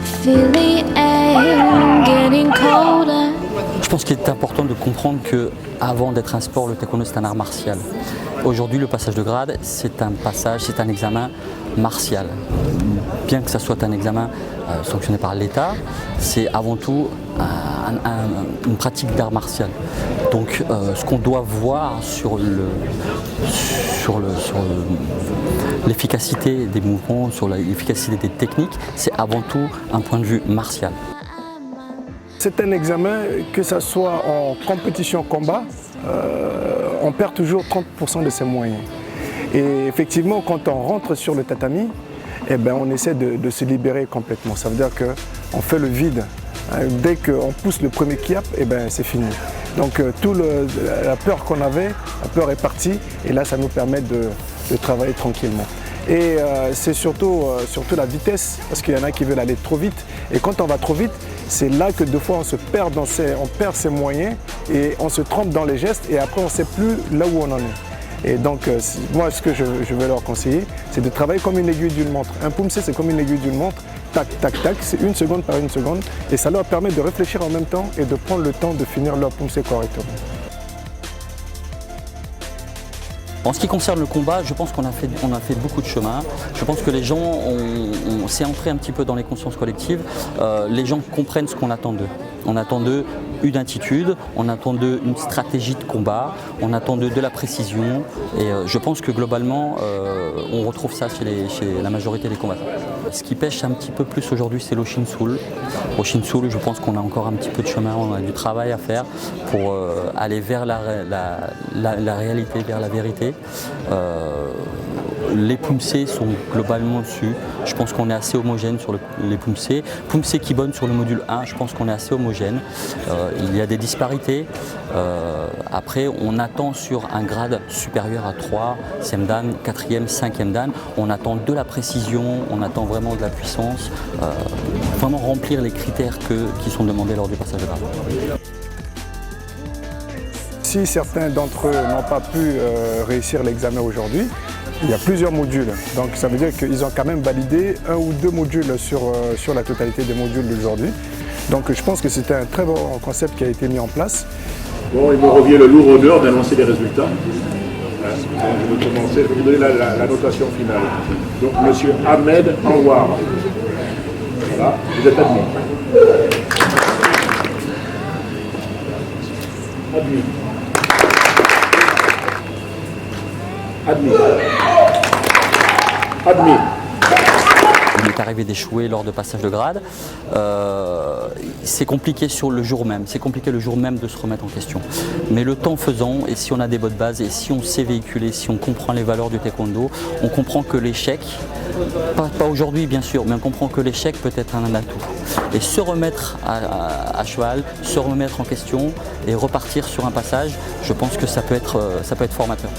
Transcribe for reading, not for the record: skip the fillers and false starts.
feel the air getting colder. Je pense qu'il est important de comprendre qu'avant d'être un sport, le taekwondo c'est un art martial. Aujourd'hui, le passage de grade, c'est un examen martial. Bien que ça soit un examen sanctionné par l'État, c'est avant tout une pratique d'art martial. Donc ce qu'on doit voir sur l'efficacité des mouvements, sur l'efficacité des techniques, c'est avant tout un point de vue martial. C'est un examen, que ce soit en compétition combat, on perd toujours 30% de ses moyens. Et effectivement, quand on rentre sur le tatami, eh ben, on essaie de se libérer complètement. Ça veut dire qu'on fait le vide. Dès qu'on pousse le premier kiap, eh ben, c'est fini. Donc la peur qu'on avait, la peur est partie et là ça nous permet de travailler tranquillement. Et c'est surtout la vitesse, parce qu'il y en a qui veulent aller trop vite. Et quand on va trop vite, c'est là que deux fois on perd ses moyens et on se trompe dans les gestes et après on ne sait plus là où on en est. Et donc moi ce que je vais leur conseiller, c'est de travailler comme une aiguille d'une montre. Un pumse c'est comme une aiguille d'une montre, tac, tac, tac, c'est 1 seconde par 1 seconde. Et ça leur permet de réfléchir en même temps et de prendre le temps de finir leur pumse correctement. En ce qui concerne le combat, je pense qu'on a fait beaucoup de chemin. Je pense que les gens, c'est entré un petit peu dans les consciences collectives. Les gens comprennent ce qu'on attend d'eux. On attend d'eux une attitude, on attend d'eux une stratégie de combat, on attend d'eux de la précision. Et je pense que globalement, on retrouve ça chez la majorité des combattants. Ce qui pêche un petit peu plus aujourd'hui, c'est l'Oshinsul. Oshinsul, je pense qu'on a encore un petit peu de chemin, on a du travail à faire pour aller vers la réalité, vers la vérité. Les pumsés sont globalement dessus. Je pense qu'on est assez homogène sur les pumsés. Pumsé Kibon sur le module 1, je pense qu'on est assez homogène. Il y a des disparités. Après, on attend sur un grade supérieur à 3, 6e dan, 4e, 5e dan. On attend de la précision, on attend vraiment de la puissance. Vraiment remplir les critères qui sont demandés lors du passage de grade. Si certains d'entre eux n'ont pas pu réussir l'examen aujourd'hui, il y a plusieurs modules. Donc ça veut dire qu'ils ont quand même validé 1 ou 2 modules sur la totalité des modules d'aujourd'hui. Donc je pense que c'était un très bon concept qui a été mis en place. Bon, il me revient le lourd honneur d'annoncer les résultats. Je vais commencer, je vais vous donner la notation finale. Donc monsieur Ahmed Anwar. Voilà, vous êtes admis. Admis. Admis. Admis. Il est arrivé d'échouer lors de passage de grade. C'est compliqué sur le jour même. C'est compliqué le jour même de se remettre en question. Mais le temps faisant, et si on a des bonnes bases, et si on sait véhiculer, si on comprend les valeurs du taekwondo, on comprend que l'échec, pas aujourd'hui bien sûr, mais on comprend que l'échec peut être un atout. Et se remettre à cheval, se remettre en question et repartir sur un passage, je pense que ça peut être formateur.